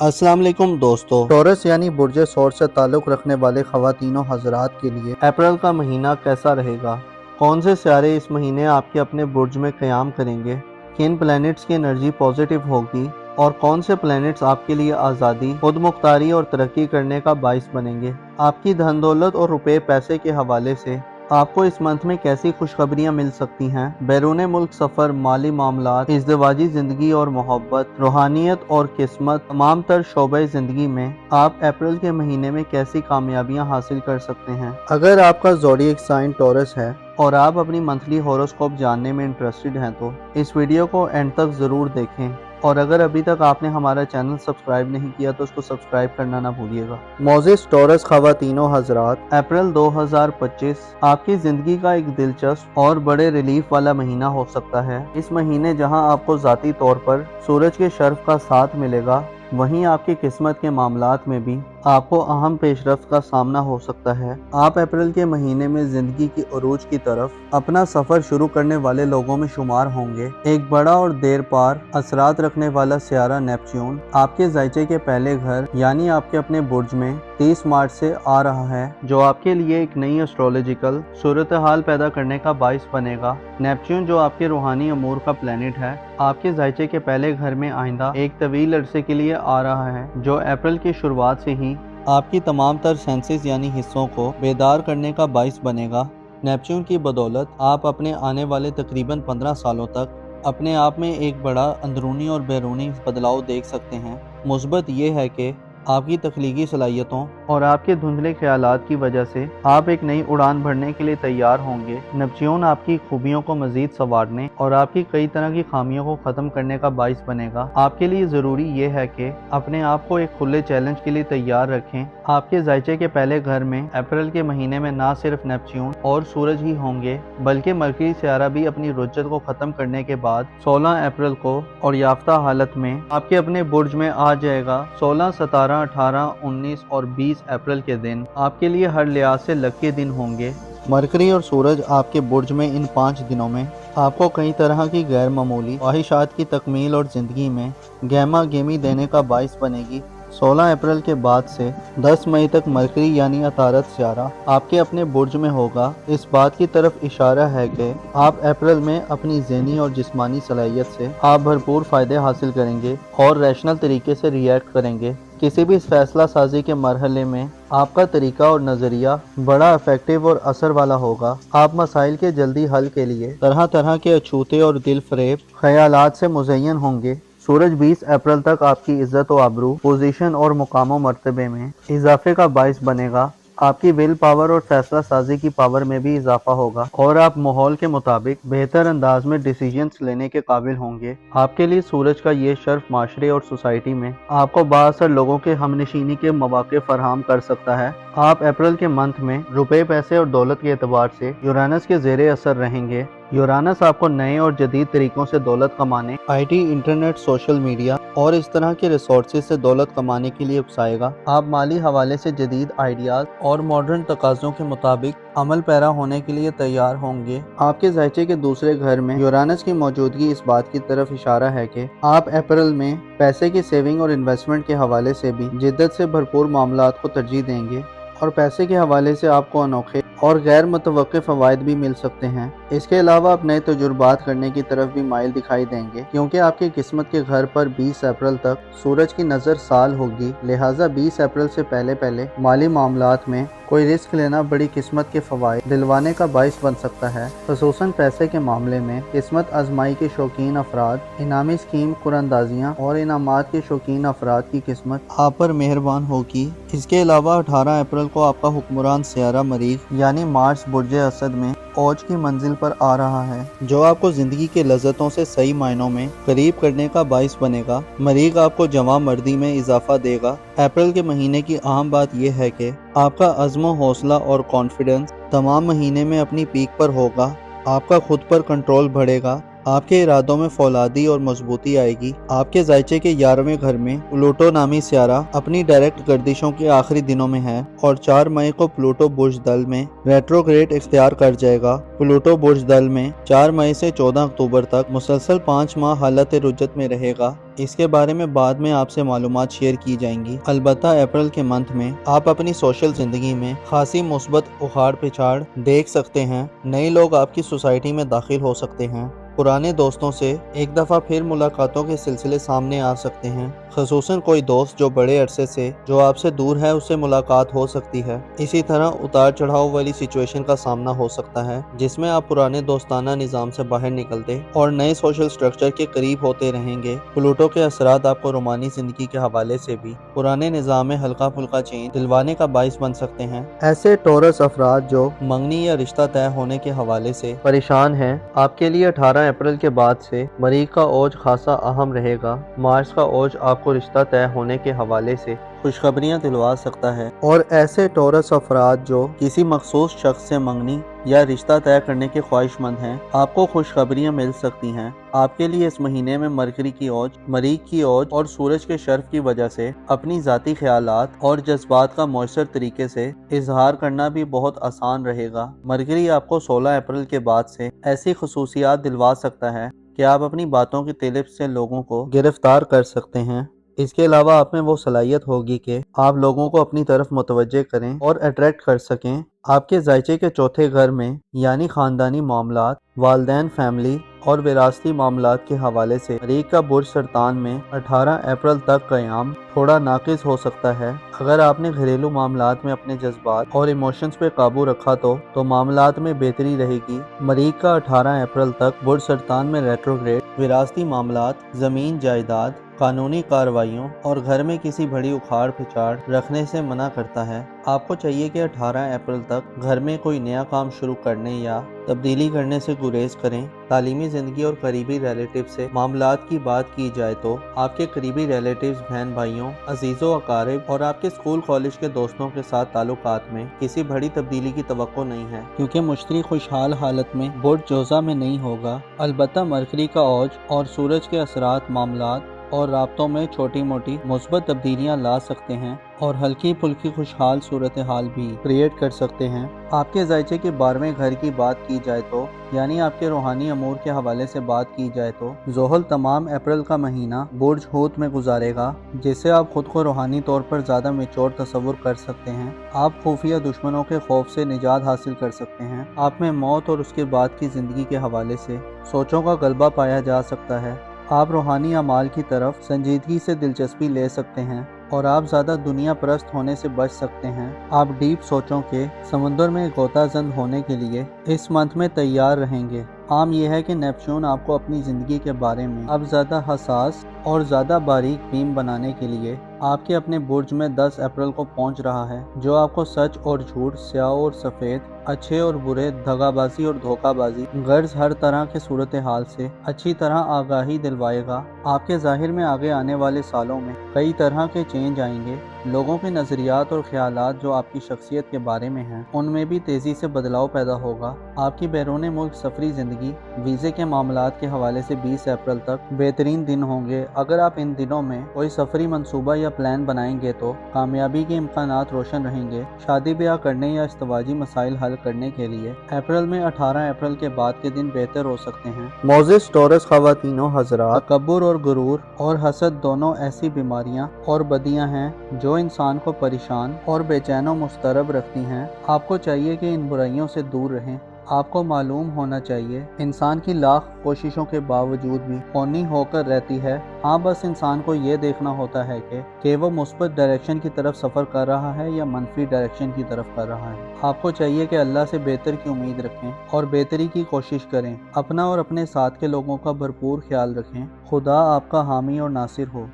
अस्सलाम वालेकुम दोस्तों। टॉरस यानी बुर्ज सौर से ताल्लुक़ रखने वाले ख़वातीनों हज़रात के लिए अप्रैल का महीना कैसा रहेगा? कौन से सियारे इस महीने आपके अपने बुर्ज में क़याम करेंगे? किन प्लैनेट्स की एनर्जी पॉजिटिव होगी और कौन से प्लैनेट्स आपके लिए आज़ादी, खुद मुख्तारी और तरक्की करने का बाइस बनेंगे? आपकी धन दौलत और रुपए पैसे के हवाले से आपको इस मंथ में कैसी खुशखबरियां मिल सकती हैं? बैरून मुल्क सफ़र, माली मामलात, इज़्दिवाजी ज़िंदगी और मोहब्बत, रूहानियत और किस्मत, तमाम तर शोबे ज़िंदगी में आप अप्रैल के महीने में कैसी कामयाबियां हासिल कर सकते हैं? अगर आपका ज़ोडिएक साइन टॉरस है और आप अपनी मंथली हॉरोस्कोप जानने में इंटरेस्टेड हैं तो इस वीडियो को एंड तक ज़रूर देखें, और अगर अभी तक आपने हमारा चैनल सब्सक्राइब नहीं किया तो उसको सब्सक्राइब करना ना भूलिएगा। मोज़िज़ टॉरस ख़वातीनों हज़रात, अप्रैल 2025 आपकी ज़िंदगी का एक दिलचस्प और बड़े रिलीफ वाला महीना हो सकता है। इस महीने जहां आपको ज़ाती तौर पर सूरज के शर्फ का साथ मिलेगा, वहीं आपकी किस्मत के मामलात में भी आपको अहम पेशरफ्त का सामना हो सकता है। आप अप्रैल के महीने में ज़िंदगी की उरूज की तरफ अपना सफ़र शुरू करने वाले लोगों में शुमार होंगे। एक बड़ा और देर पार असरात रखने वाला सियारा नेपच्यून आपके ज़ायचे के पहले घर यानी आपके अपने बुर्ज में 30 मार्च से आ रहा है, जो आपके लिए एक नई एस्ट्रोलॉजिकल सूरत हाल पैदा करने का बाइस बनेगा। नेपच्यून, जो आपके रूहानी अमूर का प्लैनेट है, आपके ज़ायचे के पहले घर में आइंदा एक तवील अरसे के लिए आ रहा है, जो अप्रैल की शुरुआत से ही आपकी तमाम तर सेंसेस यानी हिस्सों को बेदार करने का बाइस बनेगा। नेपच्यून की बदौलत आप अपने आने वाले तकरीबन 15 सालों तक अपने आप में एक बड़ा अंदरूनी और बैरूनी बदलाव देख सकते हैं। मुस्बत ये है कि आपकी तख्लीकी सलाहियतों और आपके धुंधले ख्यालात की वजह से आप एक नई उड़ान भरने के लिए तैयार होंगे। नेपच्यून आपकी खूबियों को मजीद संवारने और आपकी कई तरह की खामियों को ख़त्म करने का बाइस बनेगा। आपके लिए ज़रूरी ये है कि अपने आप को एक खुले चैलेंज के लिए तैयार रखें। आपके ज़ायचे के पहले घर में अप्रैल के महीने में ना सिर्फ नेपच्यून और सूरज ही होंगे, बल्कि मरकरी सियारा भी अपनी रुज्जत को ख़त्म करने के बाद 16 अप्रैल को और याफ्ता हालत में आपके अपने बुर्ज में आ जाएगा। 16, 17, 18, 19 और 20 अप्रैल के दिन आपके लिए हर लिहाज से लकी दिन होंगे। मरकरी और सूरज आपके बुर्ज में इन 5 दिनों में आपको कई तरह की गैर मामूली ख्वाहिशात की तकमील और ज़िंदगी में गहमा गेमी देने का बाइस बनेगी। 16 अप्रैल के बाद से 10 मई तक मरकरी यानी अतारत सियारा आपके अपने बुर्ज में होगा। इस बात की तरफ इशारा है कि आप अप्रैल में अपनी ज़हनी और जिस्मानी सलाहियत से आप भरपूर फ़ायदे हासिल करेंगे और रैशनल तरीके से रिएक्ट करेंगे। किसी भी फैसला साजी के मरहले में आपका तरीका और नज़रिया बड़ा इफेक्टिव और असर वाला होगा। आप मसाइल के जल्दी हल के लिए तरह तरह के अछूते और दिल फरेब ख्यालात से मुज़य्यन होंगे। सूरज 20 अप्रैल तक आपकी इज्जत व आबरू, पोजीशन और मुकाम व मर्तबे में इजाफे का बाइस बनेगा। आपकी विल पावर और फैसला साजी की पावर में भी इजाफा होगा और आप माहौल के मुताबिक बेहतर अंदाज में डिसीजंस लेने के काबिल होंगे। आपके लिए सूरज का ये शर्फ माशरे और सोसाइटी में आपको बाअसर लोगों के हमनशीनी के मौके फराहम कर सकता है। आप अप्रैल के मंथ में रुपए, पैसे और दौलत के एतबार से यूरानस के ज़ेरे असर रहेंगे। यूरानस आपको नए और जदीद तरीकों से दौलत कमाने, आईटी, इंटरनेट, सोशल मीडिया और इस तरह के रिसोर्सेज से दौलत कमाने के लिए उकसाएगा। आप माली हवाले से जदीद आइडियाज और मॉडर्न तकाज़ों के मुताबिक अमल पैरा होने के लिए तैयार होंगे। आपके ज़ायचे के दूसरे घर में यूरानस की मौजूदगी इस बात की तरफ इशारा है कि आप अप्रैल में पैसे की सेविंग और इन्वेस्टमेंट के हवाले से भी जिद्दत से भरपूर मामलात को तरजीह देंगे और पैसे के हवाले से आपको अनोखे और गैर मुतवक्किल फ़वाइद भी मिल सकते हैं। इसके अलावा आप नए तजुर्बात करने की तरफ भी माइल दिखाई देंगे, क्योंकि आपकी किस्मत के घर पर 20 अप्रैल तक सूरज की नज़र साल होगी। लिहाजा 20 अप्रैल से पहले पहले माली मामलात में कोई रिस्क लेना बड़ी किस्मत के फ़वाइद दिलवाने का बाइस बन सकता है। खुसूसन पैसे के मामले में किस्मत आजमाई के शौकीन अफराद, इनामी स्कीम कुरानंदाजियाँ और इनामात के शौकीन अफराद की किस्मत आप पर मेहरबान होगी। इसके अलावा 18 अप्रैल को आपका हुक्मरान सियारा मरीख यानी मार्स बुर्ज असद में औज की मंजिल पर आ रहा है, जो आपको ज़िंदगी के लज़्ज़तों से सही मायनों में करीब करने का बाइस बनेगा। मरीख आपको जवां मर्दी में इजाफा देगा। अप्रैल के महीने की अहम बात यह है कि आपका अज़्म, हौसला और कॉन्फिडेंस तमाम महीने में अपनी पीक पर होगा। आपका खुद पर कंट्रोल बढ़ेगा آپ کے ارادوں میں فولادی اور مضبوطی آئے گی۔ آپ کے ذائچے کے 11ویں گھر میں پلوٹو نامی سیارہ اپنی ڈائریکٹ گردشوں کے آخری دنوں میں ہے اور 4 مئی کو پلوٹو برج دل میں ریٹروگریڈ اختیار کر جائے گا۔ پلوٹو برج دل میں 4 مئی سے 14 اکتوبر تک مسلسل 5 ماہ حالت رجت میں رہے گا۔ اس کے بارے میں بعد میں آپ سے معلومات شیئر کی جائیں گی۔ البتہ اپریل کے منتھ میں آپ اپنی سوشل زندگی میں خاصی مثبت اخاڑ پچھاڑ دیکھ سکتے ہیں۔ نئے لوگ آپ کی سوسائٹی میں داخل ہو سکتے ہیں۔ پرانے دوستوں سے ایک دفعہ پھر ملاقاتوں کے سلسلے سامنے آ سکتے ہیں، خصوصاً کوئی دوست جو بڑے عرصے سے جو آپ سے دور ہے اس سے ملاقات ہو سکتی ہے۔ اسی طرح اتار چڑھاؤ والی سچویشن کا سامنا ہو سکتا ہے جس میں آپ پرانے دوستانہ نظام سے باہر نکلتے اور نئے سوشل سٹرکچر کے قریب ہوتے رہیں گے۔ پلوٹو کے اثرات آپ کو رومانی زندگی کے حوالے سے بھی پرانے نظام میں ہلکا پھلکا چینج دلوانے کا باعث بن سکتے ہیں۔ ایسے ٹورس افراد جو منگنی یا رشتہ طے ہونے کے حوالے سے پریشان ہیں، آپ کے لیے 18 اپریل کے بعد سے مریخ کا اوج خاصا اہم رہے گا۔ مارس کا اوج آپ کو رشتہ طے ہونے کے حوالے سے خوشخبریاں دلوا سکتا ہے، اور ایسے ٹورس افراد جو کسی مخصوص شخص سے منگنی یا رشتہ طے کرنے کے خواہش مند ہیں، آپ کو خوشخبریاں مل سکتی ہیں۔ آپ کے لیے اس مہینے میں مریخ کی اوج اور سورج کے شرف کی وجہ سے اپنی ذاتی خیالات اور جذبات کا مؤثر طریقے سے اظہار کرنا بھی بہت آسان رہے گا۔ مریخ آپ کو 16 اپریل کے بعد سے ایسی خصوصیات دلوا سکتا ہے کہ آپ اپنی باتوں کی طلب سے لوگوں کو گرفتار کر سکتے ہیں۔ اس کے علاوہ آپ میں وہ صلاحیت ہوگی کہ آپ لوگوں کو اپنی طرف متوجہ کریں اور اٹریکٹ کر سکیں۔ آپ کے ذائچے کے 4تھے گھر میں یعنی خاندانی معاملات، والدین، فیملی اور وراثتی معاملات کے حوالے سے مریخ کا برج سرطان میں 18 اپریل تک قیام تھوڑا ناقص ہو سکتا ہے۔ اگر آپ نے گھریلو معاملات میں اپنے جذبات اور ایموشنز پہ قابو رکھا تو معاملات میں بہتری رہے گی۔ مریخ کا 18 اپریل تک برج سرطان میں ریٹروگریڈ وراثتی معاملات، زمین جائیداد، قانونی کارروائیوں اور گھر میں کسی بڑی اکھاڑ پھچاڑ رکھنے سے منع کرتا ہے۔ آپ کو چاہیے کہ 18 اپریل تک گھر میں کوئی نیا کام شروع کرنے یا تبدیلی کرنے سے گریز کریں۔ تعلیمی زندگی اور قریبی ریلیٹیو سے معاملات کی بات کی جائے تو آپ کے قریبی ریلیٹیوز، بہن بھائیوں، عزیز و اقارب اور آپ کے اسکول کالج کے دوستوں کے ساتھ تعلقات میں کسی بڑی تبدیلی کی توقع نہیں ہے، کیونکہ مشتری خوشحال حالت میں برج جوزہ میں نہیں ہوگا۔ البتہ مریخ کا اوج اور سورج کے اثرات معاملات اور رابطوں میں چھوٹی موٹی مثبت تبدیلیاں لا سکتے ہیں اور ہلکی پھلکی خوشحال صورتحال بھی کریٹ کر سکتے ہیں۔ آپ کے ذائچے کے 12ویں گھر کی بات کی جائے تو یعنی آپ کے روحانی امور کے حوالے سے بات کی جائے تو زحل تمام اپریل کا مہینہ برج حوت میں گزارے گا، جس سے آپ خود کو روحانی طور پر زیادہ میچور تصور کر سکتے ہیں۔ آپ خفیہ دشمنوں کے خوف سے نجات حاصل کر سکتے ہیں۔ آپ میں موت اور اس کے بعد کی زندگی کے حوالے سے سوچوں کا غلبہ پایا جا سکتا ہے۔ آپ روحانی اعمال کی طرف سنجیدگی سے دلچسپی لے سکتے ہیں اور آپ زیادہ دنیا پرست ہونے سے بچ سکتے ہیں۔ آپ ڈیپ سوچوں کے سمندر میں غوطہ زن ہونے کے لیے اس منتھ میں تیار رہیں گے۔ عام یہ ہے کہ نیپچون آپ کو اپنی زندگی کے بارے میں اب زیادہ حساس اور زیادہ باریک بین بنانے کے لیے آپ کے اپنے برج میں 10 اپریل کو پہنچ رہا ہے، جو آپ کو سچ اور جھوٹ، سیاہ اور سفید، اچھے اور برے، دغا بازی اور دھوکہ بازی، غرض ہر طرح کے صورتحال سے اچھی طرح آگاہی دلوائے گا۔ آپ کے ظاہر میں آگے آنے والے سالوں میں کئی طرح کے چینج آئیں گے۔ لوگوں کے نظریات اور خیالات جو آپ کی شخصیت کے بارے میں ہیں ان میں بھی تیزی سے بدلاؤ پیدا ہوگا۔ آپ کی بیرون ملک سفری زندگی، ویزے کے معاملات کے حوالے سے 20 اپریل تک بہترین دن ہوں گے۔ اگر آپ ان دنوں میں کوئی سفری منصوبہ یا پلان بنائیں گے تو کامیابی کے امکانات روشن رہیں گے۔ شادی بیاہ کرنے یا ازدواجی مسائل حل کرنے کے لیے اپریل میں 18 اپریل کے بعد کے دن بہتر ہو سکتے ہیں۔ معزز ٹورس خواتین و حضرات، تکبر اور غرور اور حسد دونوں ایسی بیماریاں اور بدیاں ہیں جو انسان کو پریشان اور بے چین و مضطرب رکھتی ہیں۔ آپ کو چاہیے کہ ان برائیوں سے دور رہیں۔ آپ کو معلوم ہونا چاہیے انسان کی لاکھ کوششوں کے باوجود بھی خونی ہو کر رہتی ہے۔ ہاں، بس انسان کو یہ دیکھنا ہوتا ہے کہ وہ مثبت ڈائریکشن کی طرف سفر کر رہا ہے یا منفی ڈائریکشن کی طرف کر رہا ہے۔ آپ کو چاہیے کہ اللہ سے بہتر کی امید رکھیں اور بہتری کی کوشش کریں۔ اپنا اور اپنے ساتھ کے لوگوں کا بھرپور خیال رکھیں۔ خدا آپ کا حامی اور ناصر ہو۔